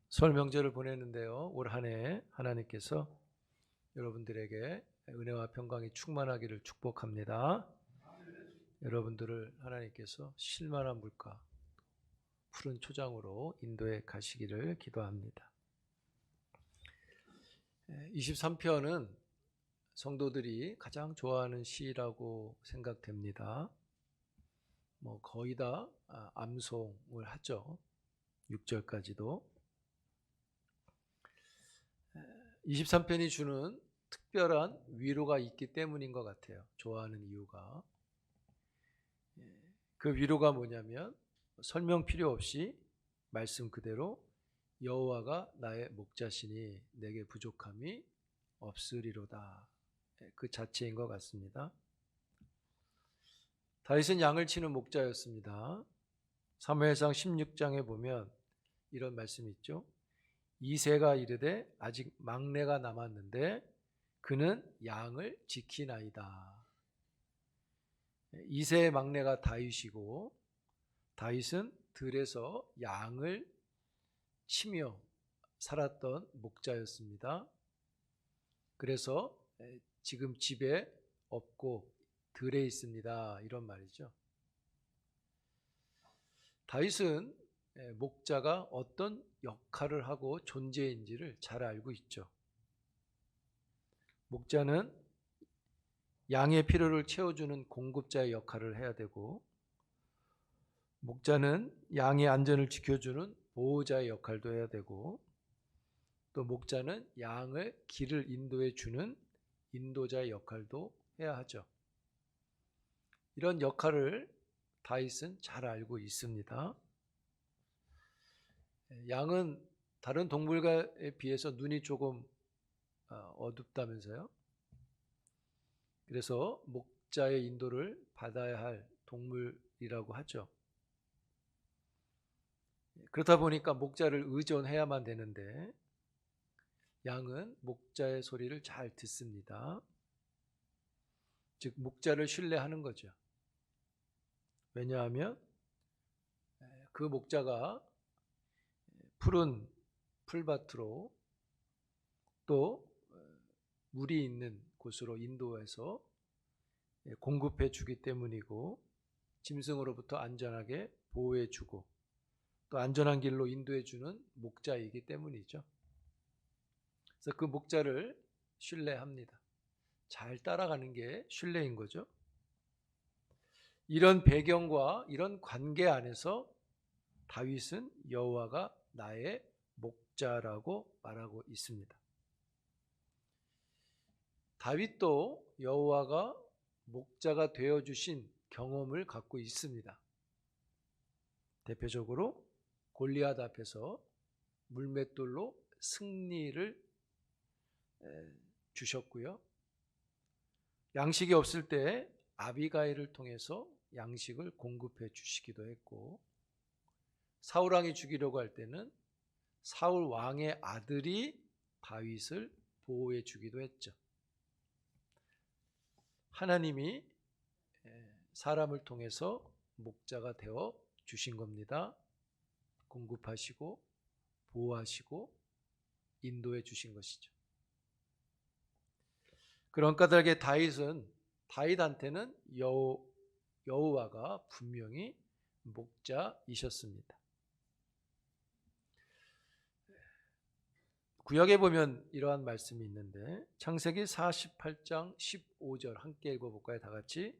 설 명절을 보내는데요. 올 한 해 하나님께서 여러분들에게 은혜와 평강이 충만하기를 축복합니다. 여러분들을 하나님께서 쉴만한 물가, 푸른 초장으로 인도해 가시기를 기도합니다. 23편은 성도들이 가장 좋아하는 시라고 생각됩니다. 거의 다 암송을 하죠. 6절까지도. 23편이 주는 특별한 위로가 있기 때문인 것 같아요. 좋아하는 이유가. 그 위로가 뭐냐면 설명 필요 없이 말씀 그대로 여호와가 나의 목자시니 내게 부족함이 없으리로다. 그 자체인 것 같습니다. 다윗은 양을 치는 목자였습니다. 사무엘상 16장에 보면 이런 말씀이 있죠. 이새가 이르되 아직 막내가 남았는데 그는 양을 지키나이다. 이새의 막내가 다윗이고 다윗은 들에서 양을 치며 살았던 목자였습니다. 그래서 지금 집에 없고 들에 있습니다. 이런 말이죠. 다윗은 목자가 어떤 역할을 하고 존재인지를 잘 알고 있죠. 목자는 양의 필요를 채워주는 공급자의 역할을 해야 되고, 목자는 양의 안전을 지켜주는 보호자의 역할도 해야 되고, 또 목자는 양을 길을 인도해 주는 인도자의 역할도 해야 하죠. 이런 역할을 다윗은 잘 알고 있습니다. 양은 다른 동물과에 비해서 눈이 조금 어둡다면서요. 그래서 목자의 인도를 받아야 할 동물이라고 하죠. 그렇다 보니까 목자를 의존해야만 되는데 양은 목자의 소리를 잘 듣습니다. 즉 목자를 신뢰하는 거죠. 왜냐하면 그 목자가 푸른 풀밭으로 또 물이 있는 곳으로 인도해서 공급해 주기 때문이고, 짐승으로부터 안전하게 보호해 주고 또 안전한 길로 인도해 주는 목자이기 때문이죠. 그래서 그 목자를 신뢰합니다. 잘 따라가는 게 신뢰인 거죠. 이런 배경과 이런 관계 안에서 다윗은 여호와가 나의 목자라고 말하고 있습니다. 다윗도 여호와가 목자가 되어주신 경험을 갖고 있습니다. 대표적으로 골리앗 앞에서 물맷돌로 승리를 주셨고요. 양식이 없을 때 아비가일을 통해서 양식을 공급해 주시기도 했고, 사울 왕이 죽이려고 할 때는 사울 왕의 아들이 다윗을 보호해 주기도 했죠. 하나님이 사람을 통해서 목자가 되어 주신 겁니다. 공급하시고 보호하시고 인도해 주신 것이죠. 그런 까닭에 다윗한테는 여호와가 분명히 목자이셨습니다. 구약에 보면 이러한 말씀이 있는데, 창세기 48장 15절 함께 읽어볼까요? 다 같이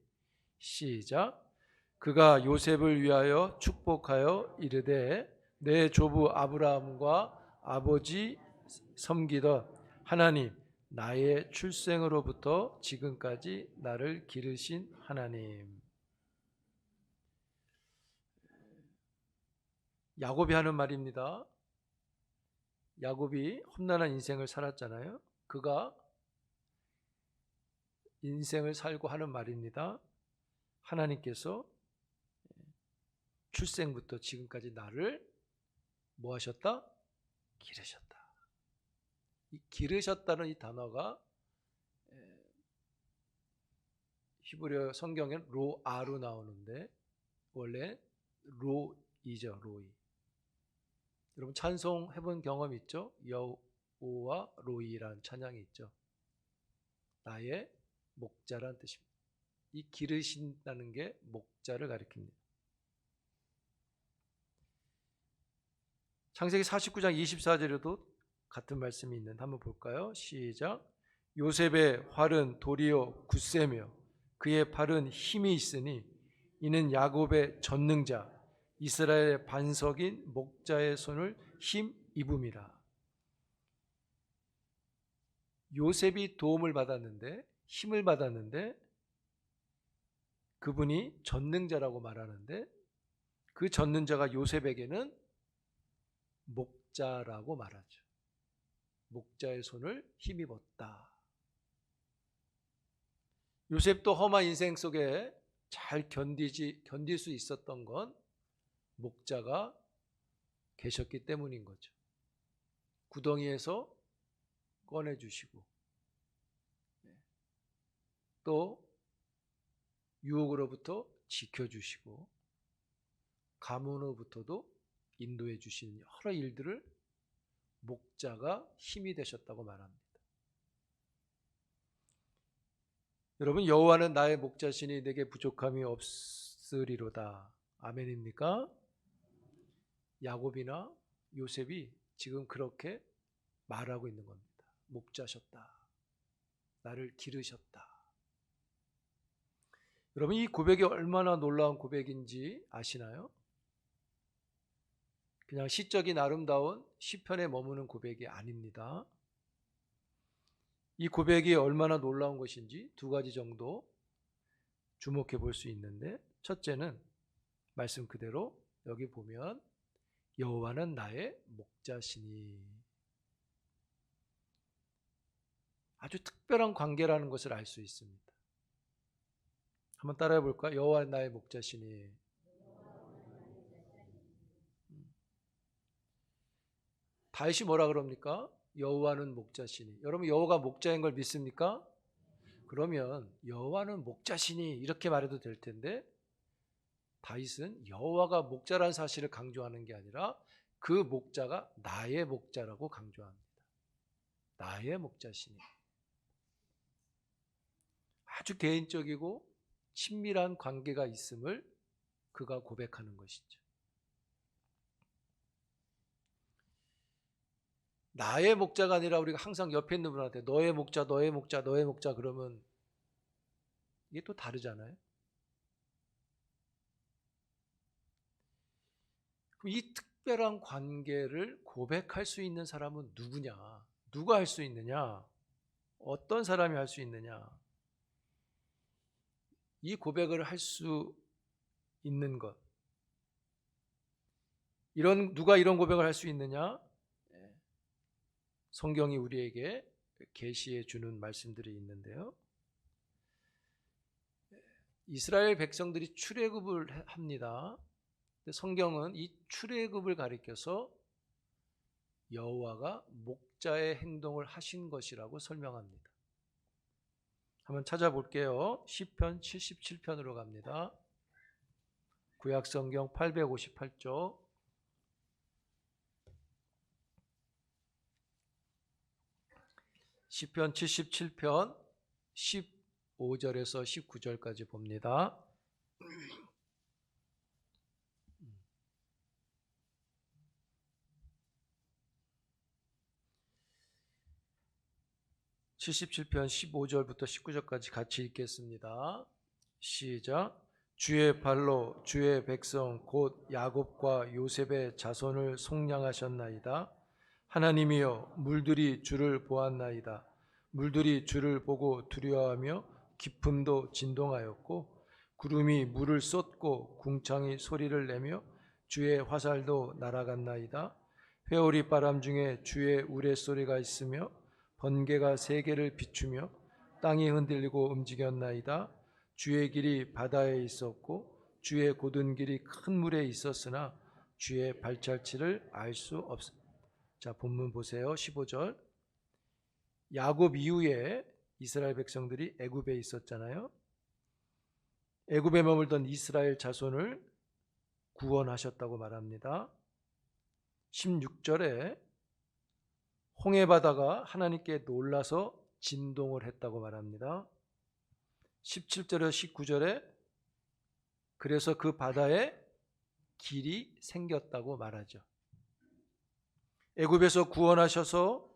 시작. 그가 요셉을 위하여 축복하여 이르되 내 조부 아브라함과 아버지 섬기던 하나님, 나의 출생으로부터 지금까지 나를 기르신 하나님. 야곱이 하는 말입니다. 야곱이 험난한 인생을 살았잖아요. 그가 인생을 살고 하는 말입니다. 하나님께서 출생부터 지금까지 나를 뭐 하셨다? 기르셨다. 이 기르셨다는 이 단어가 히브리어 성경에 로아로 나오는데 원래 로이죠. 로이. 여러분 찬송 해본 경험 있죠? 여호와 로이란 찬양이 있죠. 나의 목자란 뜻입니다. 이 기르신다는 게 목자를 가리킵니다. 창세기 49장 24절에도 같은 말씀이 있는데 한번 볼까요? 시작. 요셉의 활은 도리어 굳세며 그의 팔은 힘이 있으니 이는 야곱의 전능자 이스라엘의 반석인 목자의 손을 힘입음이라. 요셉이 도움을 받았는데, 힘을 받았는데 그분이 전능자라고 말하는데 그 전능자가 요셉에게는 목자라고 말하죠. 목자의 손을 힘입었다. 요셉도 험한 인생 속에 잘 견딜 수 있었던 건 목자가 계셨기 때문인 거죠. 구덩이에서 꺼내주시고 또 유혹으로부터 지켜주시고 가문으로부터도 인도해 주시는 여러 일들을 목자가 힘이 되셨다고 말합니다. 여러분, 여호와는 나의 목자시니 내게 부족함이 없으리로다. 아멘입니까? 야곱이나 요셉이 지금 그렇게 말하고 있는 겁니다. 목자셨다. 나를 기르셨다. 여러분, 이 고백이 얼마나 놀라운 고백인지 아시나요? 그냥 시적인 아름다운 시편에 머무는 고백이 아닙니다. 이 고백이 얼마나 놀라운 것인지 두 가지 정도 주목해 볼 수 있는데, 첫째는 말씀 그대로 여기 보면 여호와는 나의 목자시니, 아주 특별한 관계라는 것을 알 수 있습니다. 한번 따라해 볼까요? 여호와는 나의 목자시니. 다윗이 뭐라 그럽니까? 여호와는 목자시니. 여러분, 여호와가 목자인 걸 믿습니까? 그러면 여호와는 목자시니 이렇게 말해도 될 텐데, 다윗은 여호와가 목자라는 사실을 강조하는 게 아니라 그 목자가 나의 목자라고 강조합니다. 나의 목자시니. 아주 개인적이고 친밀한 관계가 있음을 그가 고백하는 것이죠. 나의 목자가 아니라 우리가 항상 옆에 있는 분한테 너의 목자, 너의 목자, 너의 목자 그러면 이게 또 다르잖아요. 그럼 이 특별한 관계를 고백할 수 있는 사람은 누구냐? 누가 할 수 있느냐? 어떤 사람이 할 수 있느냐? 이 고백을 할 수 있는 것. 누가 이런 고백을 할 수 있느냐? 성경이 우리에게 계시해 주는 말씀들이 있는데요. 이스라엘 백성들이 출애굽을 합니다. 성경은 이 출애굽을 가리켜서 여호와가 목자의 행동을 하신 것이라고 설명합니다. 한번 찾아볼게요. 시편 77편으로 갑니다. 구약성경 858쪽. 시편 77편 15절에서 19절까지 봅니다. (77편) 15절부터 19절까지 같이 읽겠습니다. 시작. 주의 발로 주의 백성 곧 야곱과 요셉의 자손을 속량하셨나이다. 하나님이여, 물들이 주를 보았나이다. 물들이 주를 보고 두려워하며 깊음도 진동하였고 구름이 물을 쏟고 궁창이 소리를 내며 주의 화살도 날아갔나이다. 회오리 바람 중에 주의 우레소리가 있으며 번개가 세계를 비추며 땅이 흔들리고 움직였나이다. 주의 길이 바다에 있었고 주의 곧은 길이 큰 물에 있었으나 주의 발자취를 알 수 없습니다. 자, 본문 보세요. 15절. 야곱 이후에 이스라엘 백성들이 애굽에 있었잖아요. 애굽에 머물던 이스라엘 자손을 구원하셨다고 말합니다. 16절에 홍해 바다가 하나님께 놀라서 진동을 했다고 말합니다. 17절에서 19절에 그래서 그 바다에 길이 생겼다고 말하죠. 애굽에서 구원하셔서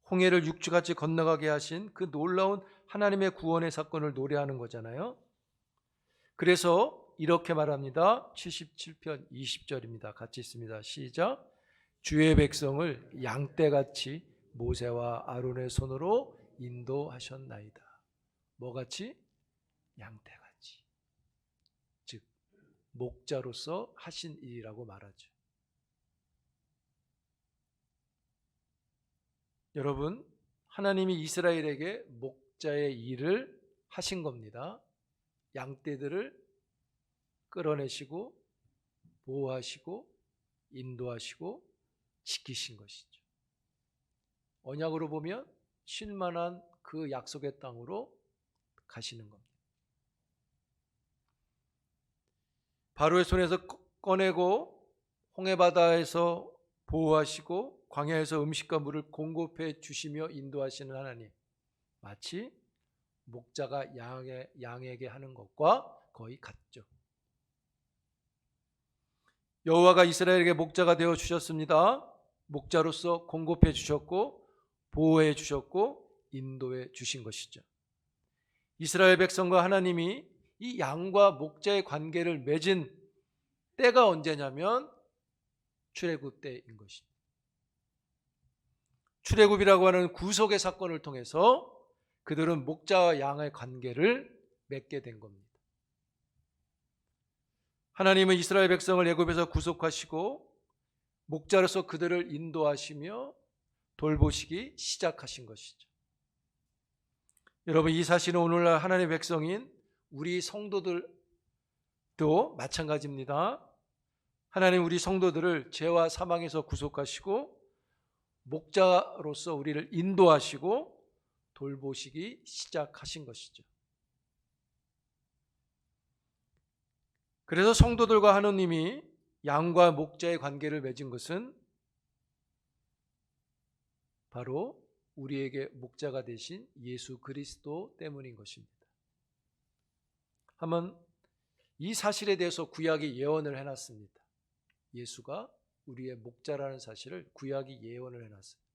홍해를 육지같이 건너가게 하신 그 놀라운 하나님의 구원의 사건을 노래하는 거잖아요. 그래서 이렇게 말합니다. 77편 20절입니다. 같이 있습니다. 시작. 주의 백성을 양떼같이 모세와 아론의 손으로 인도하셨나이다. 뭐같이? 양떼같이. 즉 목자로서 하신 일이라고 말하죠. 여러분, 하나님이 이스라엘에게 목자의 일을 하신 겁니다. 양떼들을 끌어내시고 보호하시고 인도하시고 지키신 것이죠. 언약으로 보면 쉴만한 그 약속의 땅으로 가시는 겁니다. 바로의 손에서 꺼내고 홍해바다에서 보호하시고 광야에서 음식과 물을 공급해 주시며 인도하시는 하나님, 마치 목자가 양에게 하는 것과 거의 같죠. 여호와가 이스라엘에게 목자가 되어 주셨습니다. 목자로서 공급해 주셨고 보호해 주셨고 인도해 주신 것이죠. 이스라엘 백성과 하나님이 이 양과 목자의 관계를 맺은 때가 언제냐면 출애굽 때인 것입니다. 출애굽이라고 하는 구속의 사건을 통해서 그들은 목자와 양의 관계를 맺게 된 겁니다. 하나님은 이스라엘 백성을 애굽에서 구속하시고 목자로서 그들을 인도하시며 돌보시기 시작하신 것이죠. 여러분, 이 사실은 오늘날 하나님의 백성인 우리 성도들도 마찬가지입니다. 하나님 우리 성도들을 죄와 사망에서 구속하시고 목자로서 우리를 인도하시고 돌보시기 시작하신 것이죠. 그래서 성도들과 하나님이 양과 목자의 관계를 맺은 것은 바로 우리에게 목자가 되신 예수 그리스도 때문인 것입니다. 한번 이 사실에 대해서 구약이 예언을 해놨습니다. 예수가 우리의 목자라는 사실을 구약이 예언을 해놨습니다.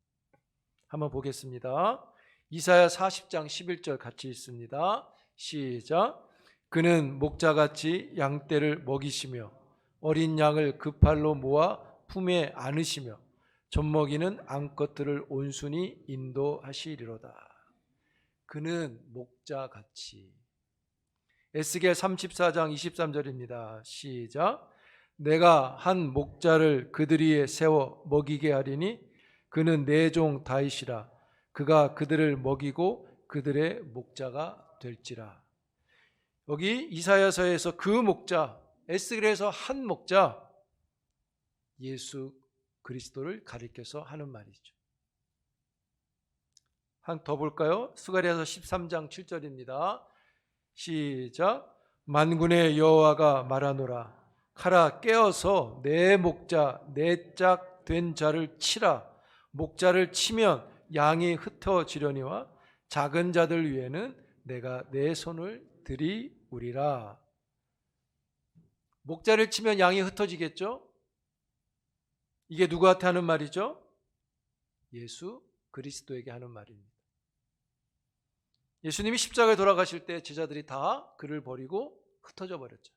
한번 보겠습니다. 이사야 40장 11절 같이 읽습니다. 시작. 그는 목자같이 양떼를 먹이시며 어린 양을 그 팔로 모아 품에 안으시며 젖먹이는 암컷들을 온순히 인도하시리로다. 그는 목자같이. 에스겔 34장 23절입니다. 시작. 내가 한 목자를 그들 위에 세워 먹이게 하리니 그는 내 종 다윗이라. 그가 그들을 먹이고 그들의 목자가 될지라. 여기 이사야서에서 그 목자, 에스겔에서 한 목자, 예수 그리스도를 가리켜서 하는 말이죠. 한 더 볼까요? 스가랴서 13장 7절입니다. 시작. 만군의 여호와가 말하노라. 가라 깨어서 내 목자 내 짝 된 자를 치라. 목자를 치면 양이 흩어지려니와 작은 자들 위에는 내가 내 손을 들이우리라. 목자를 치면 양이 흩어지겠죠? 이게 누구한테 하는 말이죠? 예수 그리스도에게 하는 말입니다. 예수님이 십자가에 돌아가실 때 제자들이 다 그를 버리고 흩어져 버렸죠.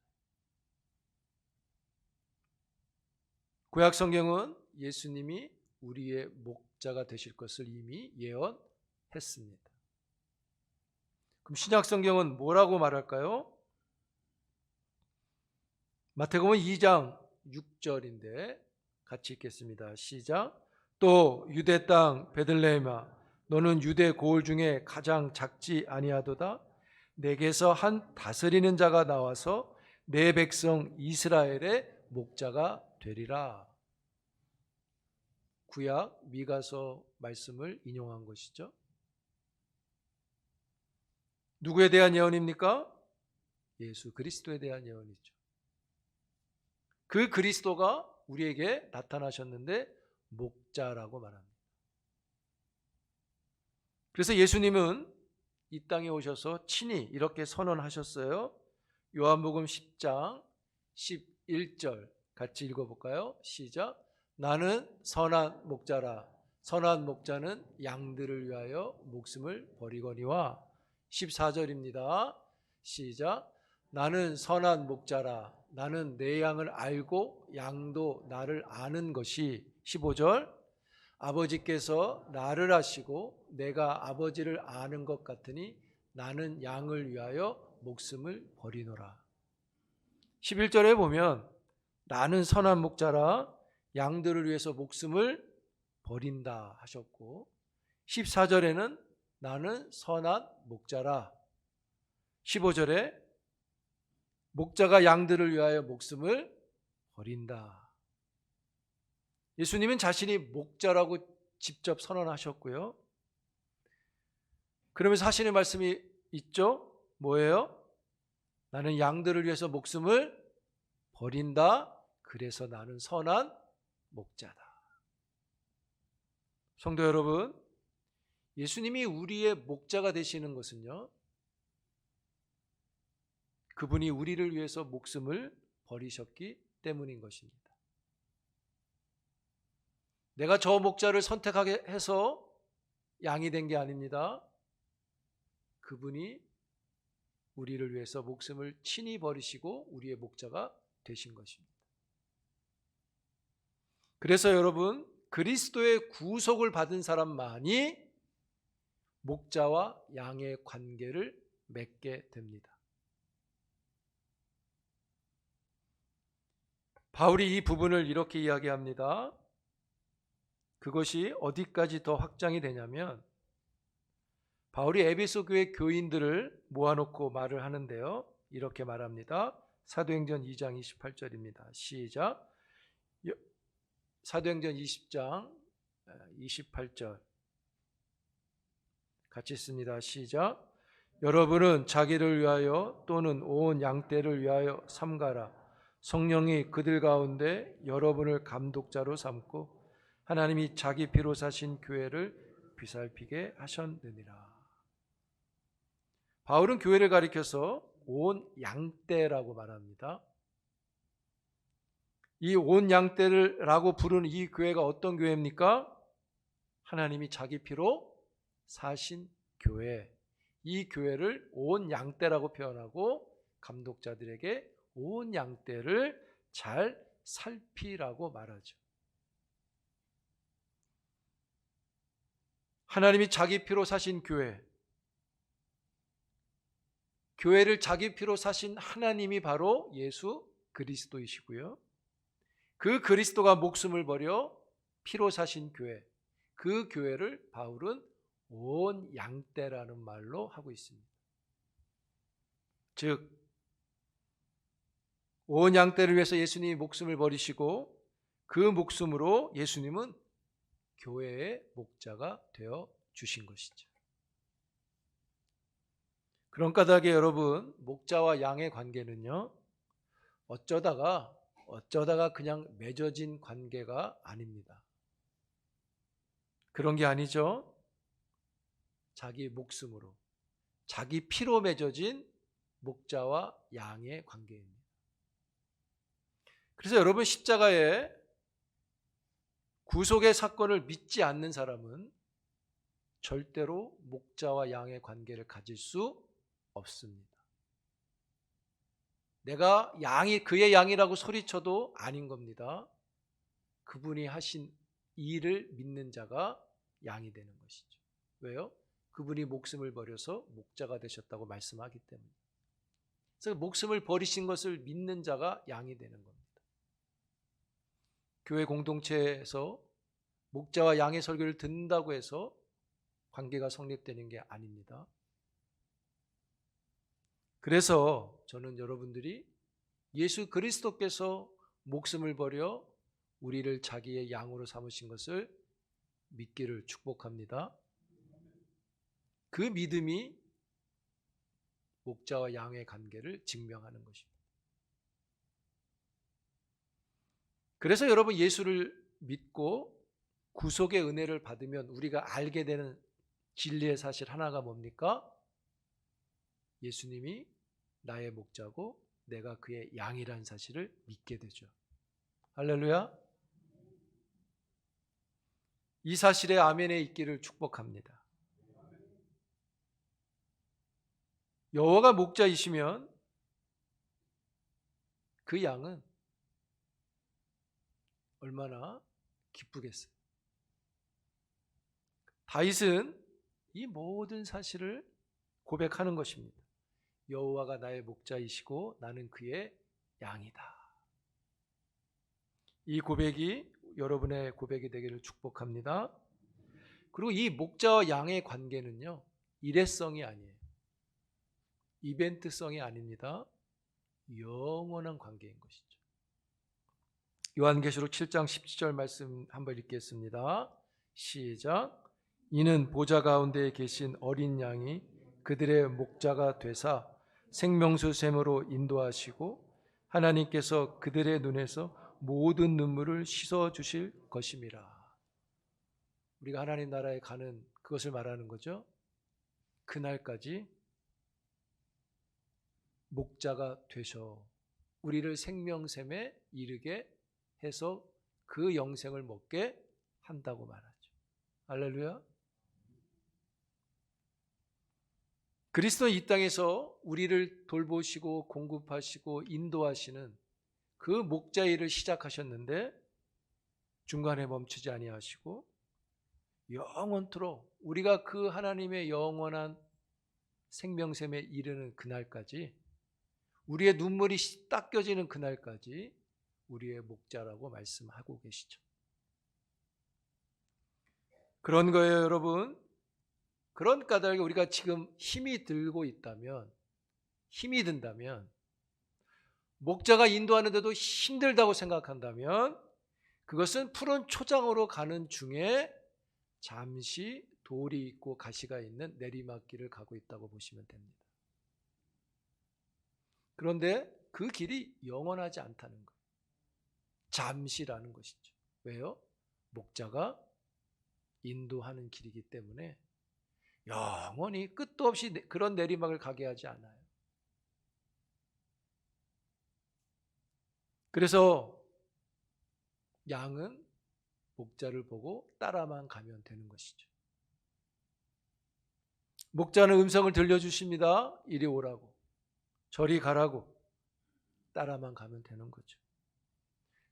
구약 성경은 예수님이 우리의 목자가 되실 것을 이미 예언했습니다. 그럼 신약 성경은 뭐라고 말할까요? 마태복음 2장 6절인데 같이 읽겠습니다. 시작. 또 유대 땅 베들레헴아 너는 유대 고을 중에 가장 작지 아니하도다. 내게서 한 다스리는 자가 나와서 내 백성 이스라엘의 목자가 되리라. 구약 미가서 말씀을 인용한 것이죠. 누구에 대한 예언입니까? 예수 그리스도에 대한 예언이죠. 그 그리스도가 우리에게 나타나셨는데 목자라고 말합니다. 그래서 예수님은 이 땅에 오셔서 친히 이렇게 선언하셨어요. 요한복음 10장 11절 같이 읽어볼까요? 시작. 나는 선한 목자라. 선한 목자는 양들을 위하여 목숨을 버리거니와. 14절입니다. 시작. 나는 선한 목자라. 나는 내 양을 알고 양도 나를 아는 것이. 15절. 아버지께서 나를 아시고 내가 아버지를 아는 것 같으니 나는 양을 위하여 목숨을 버리노라. 11절에 보면 나는 선한 목자라 양들을 위해서 목숨을 버린다 하셨고, 14절에는 나는 선한 목자라, 15절에 목자가 양들을 위하여 목숨을 버린다. 예수님은 자신이 목자라고 직접 선언하셨고요. 그러면서 하시는 말씀이 있죠. 뭐예요? 나는 양들을 위해서 목숨을 버린다. 그래서 나는 선한 목자다. 성도 여러분, 예수님이 우리의 목자가 되시는 것은요, 그분이 우리를 위해서 목숨을 버리셨기 때문인 것입니다. 내가 저 목자를 선택하게 해서 양이 된 게 아닙니다. 그분이 우리를 위해서 목숨을 친히 버리시고 우리의 목자가 되신 것입니다. 그래서 여러분, 그리스도의 구속을 받은 사람만이 목자와 양의 관계를 맺게 됩니다. 바울이 이 부분을 이렇게 이야기합니다. 그것이 어디까지 더 확장이 되냐면, 바울이 에베소 교회 교인들을 모아놓고 말을 하는데요, 이렇게 말합니다. 사도행전 2장 28절입니다. 시작. 사도행전 20장 28절 같이 읽습니다. 시작. 여러분은 자기를 위하여 또는 온 양떼를 위하여 삼가라. 성령이 그들 가운데 여러분을 감독자로 삼고 하나님이 자기 피로 사신 교회를 비살피게 하셨느니라. 바울은 교회를 가리켜서 온 양떼라고 말합니다. 이 온 양떼라고 부르는 이 교회가 어떤 교회입니까? 하나님이 자기 피로 사신 교회. 이 교회를 온 양떼라고 표현하고 감독자들에게 온 양떼를 잘 살피라고 말하죠. 하나님이 자기 피로 사신 교회, 교회를 자기 피로 사신 하나님이 바로 예수 그리스도이시고요, 그 그리스도가 목숨을 버려 피로 사신 교회, 그 교회를 바울은 온 양떼라는 말로 하고 있습니다. 즉, 온 양떼를 위해서 예수님이 목숨을 버리시고 그 목숨으로 예수님은 교회의 목자가 되어 주신 것이죠. 그런 까닭에 여러분, 목자와 양의 관계는요, 어쩌다가 그냥 맺어진 관계가 아닙니다. 그런 게 아니죠. 자기 목숨으로, 자기 피로 맺어진 목자와 양의 관계입니다. 그래서 여러분, 십자가의 구속의 사건을 믿지 않는 사람은 절대로 목자와 양의 관계를 가질 수 없습니다. 내가 양이 그의 양이라고 소리쳐도 아닌 겁니다. 그분이 하신 일을 믿는 자가 양이 되는 것이죠. 왜요? 그분이 목숨을 버려서 목자가 되셨다고 말씀하기 때문에. 그래서 목숨을 버리신 것을 믿는 자가 양이 되는 겁니다. 교회 공동체에서 목자와 양의 설교를 듣는다고 해서 관계가 성립되는 게 아닙니다. 그래서 저는 여러분들이 예수 그리스도께서 목숨을 버려 우리를 자기의 양으로 삼으신 것을 믿기를 축복합니다. 그 믿음이 목자와 양의 관계를 증명하는 것입니다. 그래서 여러분 예수를 믿고 구속의 은혜를 받으면 우리가 알게 되는 진리의 사실 하나가 뭡니까? 예수님이 나의 목자고 내가 그의 양이란 사실을 믿게 되죠. 할렐루야. 이 사실에 아멘에 있기를 축복합니다. 여호와가 목자이시면 그 양은 얼마나 기쁘겠어요. 다윗은 이 모든 사실을 고백하는 것입니다. 여호와가 나의 목자이시고 나는 그의 양이다. 이 고백이 여러분의 고백이 되기를 축복합니다. 그리고 이 목자와 양의 관계는요, 일회성이 아니에요. 이벤트성이 아닙니다. 영원한 관계인 것이죠. 요한계시록 7장 17절 말씀 한번 읽겠습니다. 시작. 이는 보좌 가운데 계신 어린 양이 그들의 목자가 되사 생명수 샘으로 인도하시고 하나님께서 그들의 눈에서 모든 눈물을 씻어 주실 것임이라. 우리가 하나님 나라에 가는 그것을 말하는 거죠. 그날까지 목자가 되셔 우리를 생명샘에 이르게 해서 그 영생을 먹게 한다고 말하죠. 할렐루야. 그리스도는 이 땅에서 우리를 돌보시고 공급하시고 인도하시는 그 목자 일을 시작하셨는데 중간에 멈추지 아니하시고 영원토록 우리가 그 하나님의 영원한 생명샘에 이르는 그날까지, 우리의 눈물이 닦여지는 그날까지 우리의 목자라고 말씀하고 계시죠. 그런 거예요, 여러분. 그런 까닭에 우리가 지금 힘이 든다면 목자가 인도하는데도 힘들다고 생각한다면 그것은 푸른 초장으로 가는 중에 잠시 돌이 있고 가시가 있는 내리막길을 가고 있다고 보시면 됩니다. 그런데 그 길이 영원하지 않다는 거예요. 잠시라는 것이죠. 왜요? 목자가 인도하는 길이기 때문에 영원히 끝도 없이 그런 내리막을 가게 하지 않아요. 그래서 양은 목자를 보고 따라만 가면 되는 것이죠. 목자는 음성을 들려주십니다. 이리 오라고, 저리 가라고. 따라만 가면 되는 거죠.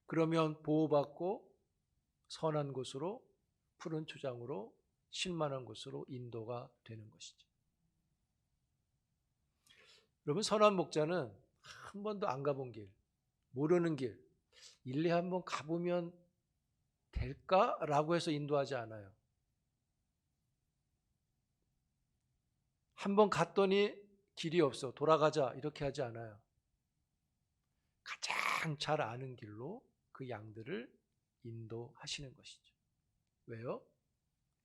그러면 보호받고 선한 곳으로, 푸른 초장으로, 신만한 곳으로 인도가 되는 것이죠. 여러분, 선한 목자는 한 번도 안 가본 길, 모르는 길, 일리 한번 가보면 될까라고 해서 인도하지 않아요. 한번 갔더니 길이 없어, 돌아가자, 이렇게 하지 않아요. 가장 잘 아는 길로 그 양들을 인도하시는 것이죠. 왜요?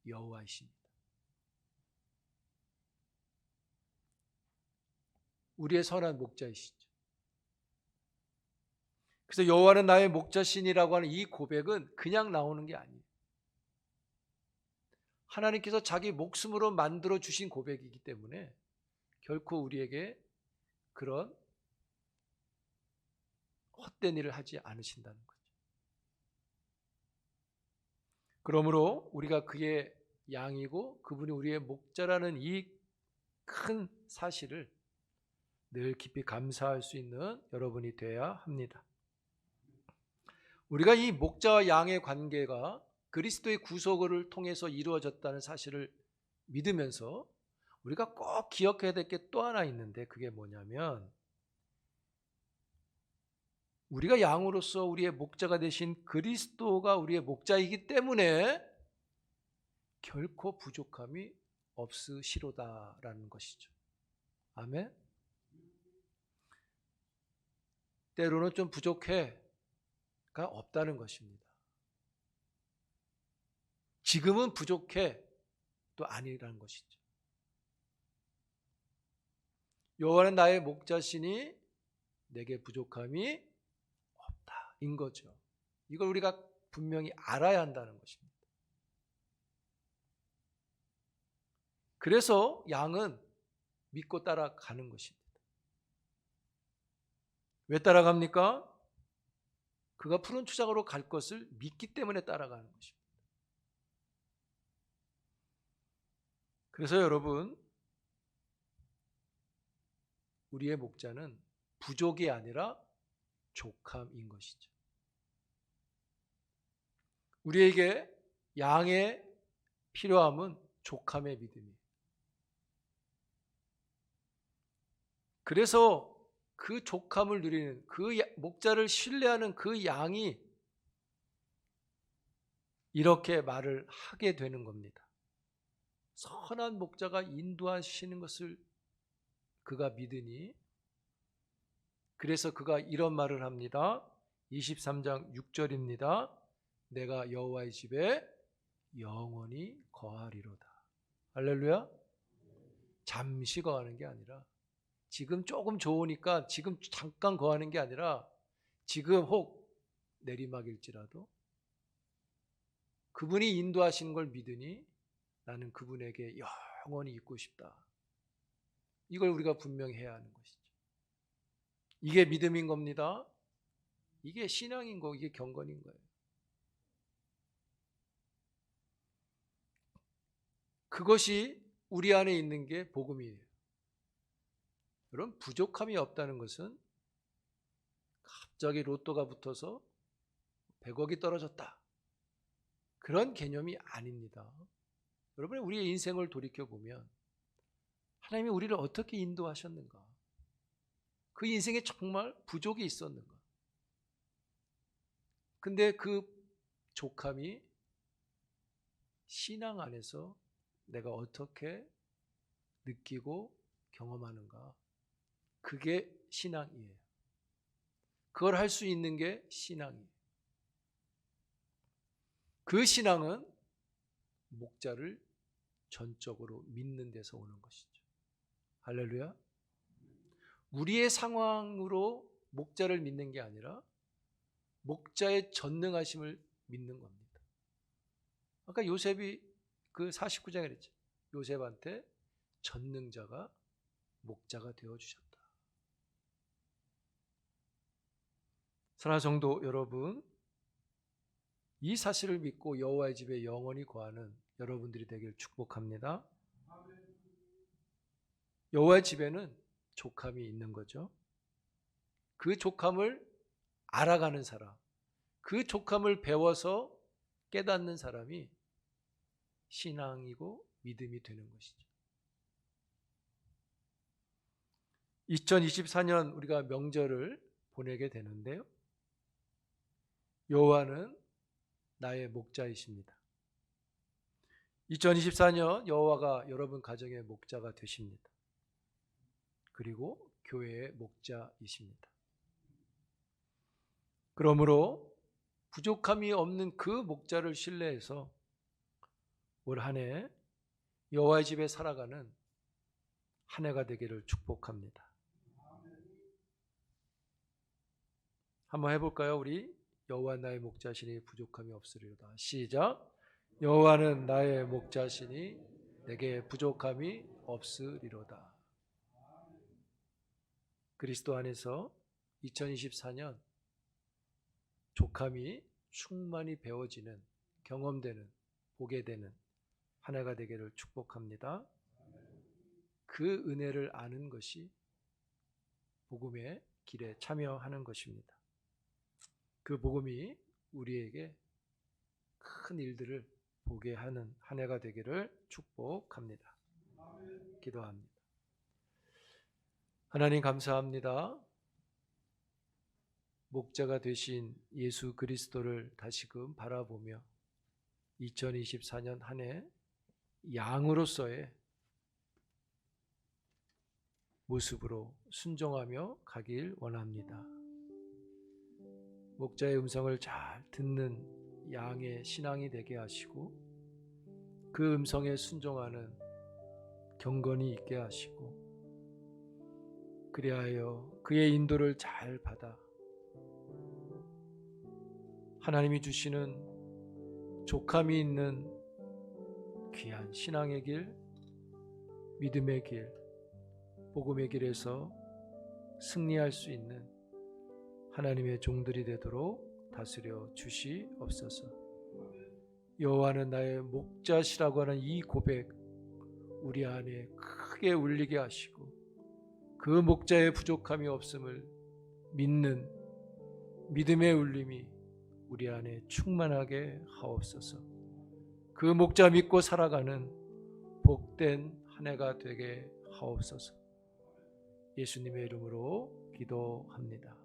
여호와이십니다. 우리의 선한 목자이시죠. 그래서 여호와는 나의 목자신이라고 하는 이 고백은 그냥 나오는 게 아니에요. 하나님께서 자기 목숨으로 만들어 주신 고백이기 때문에 결코 우리에게 그런 헛된 일을 하지 않으신다는 거죠. 그러므로 우리가 그의 양이고 그분이 우리의 목자라는 이 큰 사실을 늘 깊이 감사할 수 있는 여러분이 되어야 합니다. 우리가 이 목자와 양의 관계가 그리스도의 구속을 통해서 이루어졌다는 사실을 믿으면서 우리가 꼭 기억해야 될 게 또 하나 있는데, 그게 뭐냐면 우리가 양으로서 우리의 목자가 되신 그리스도가 우리의 목자이기 때문에 결코 부족함이 없으시로다라는 것이죠. 아멘. 때로는 좀 부족해가 없다는 것입니다. 지금은 부족해 또 아니라는 것이죠. 여호와는 나의 목자시니 내게 부족함이 없다 인 거죠. 이걸 우리가 분명히 알아야 한다는 것입니다. 그래서 양은 믿고 따라가는 것입니다. 왜 따라갑니까? 그가 푸른 초장으로 갈 것을 믿기 때문에 따라가는 것입니다. 그래서 여러분, 우리의 목자는 부족이 아니라 족함인 것이죠. 우리에게 양의 필요함은 족함의 믿음이에요. 그래서 그 족함을 누리는, 그 목자를 신뢰하는 그 양이 이렇게 말을 하게 되는 겁니다. 선한 목자가 인도하시는 것을 그가 믿으니, 그래서 그가 이런 말을 합니다. 23장 6절입니다. 내가 여호와의 집에 영원히 거하리로다. 할렐루야. 잠시 거하는 게 아니라, 지금 조금 좋으니까 지금 잠깐 거하는 게 아니라, 지금 혹 내리막일지라도 그분이 인도하시는 걸 믿으니 나는 그분에게 영원히 있고 싶다. 이걸 우리가 분명히 해야 하는 것이죠. 이게 믿음인 겁니다. 이게 신앙인 거고, 이게 경건인 거예요. 그것이 우리 안에 있는 게 복음이에요. 여러분, 부족함이 없다는 것은 갑자기 로또가 붙어서 100억이 떨어졌다, 그런 개념이 아닙니다. 여러분, 우리의 인생을 돌이켜보면 하나님이 우리를 어떻게 인도하셨는가? 그 인생에 정말 부족이 있었는가? 근데 그 족함이 신앙 안에서 내가 어떻게 느끼고 경험하는가? 그게 신앙이에요. 그걸 할 수 있는 게 신앙이에요. 그 신앙은 목자를 전적으로 믿는 데서 오는 것이죠. 할렐루야. 우리의 상황으로 목자를 믿는 게 아니라 목자의 전능하심을 믿는 겁니다. 아까 요셉이 그 49장에 그랬죠. 요셉한테 전능자가 목자가 되어주셨다. 사랑하는 성도 여러분, 이 사실을 믿고 여호와의 집에 영원히 거하는 여러분들이 되길 축복합니다. 여호와의 집에는 족함이 있는 거죠. 그 족함을 알아가는 사람, 그 족함을 배워서 깨닫는 사람이 신앙이고 믿음이 되는 것이죠. 2024년 우리가 명절을 보내게 되는데요, 여호와는 나의 목자이십니다. 2024년 여호와가 여러분 가정의 목자가 되십니다. 그리고 교회의 목자이십니다. 그러므로 부족함이 없는 그 목자를 신뢰해서 올 한 해 여호와의 집에 살아가는 한 해가 되기를 축복합니다. 한번 해볼까요? 우리 여호와 나의 목자시니 부족함이 없으리로다. 시작. 여호와는 나의 목자시니 내게 부족함이 없으리로다. 그리스도 안에서 2024년 족함이 충만히 배워지는, 경험되는, 보게 되는 한 해가 되기를 축복합니다. 그 은혜를 아는 것이 복음의 길에 참여하는 것입니다. 그 복음이 우리에게 큰 일들을 보게 하는 한 해가 되기를 축복합니다. 기도합니다. 하나님 감사합니다. 목자가 되신 예수 그리스도를 다시금 바라보며 2024년 한 해 양으로서의 모습으로 순종하며 가길 원합니다. 목자의 음성을 잘 듣는 양의 신앙이 되게 하시고, 그 음성에 순종하는 경건이 있게 하시고, 그리하여 그의 인도를 잘 받아 하나님이 주시는 족함이 있는 귀한 신앙의 길, 믿음의 길, 복음의 길에서 승리할 수 있는 하나님의 종들이 되도록 다스려 주시옵소서. 여호와는 나의 목자시라고 하는 이 고백 우리 안에 크게 울리게 하시고 그 목자의 부족함이 없음을 믿는 믿음의 울림이 우리 안에 충만하게 하옵소서. 그 목자 믿고 살아가는 복된 한 해가 되게 하옵소서. 예수님의 이름으로 기도합니다.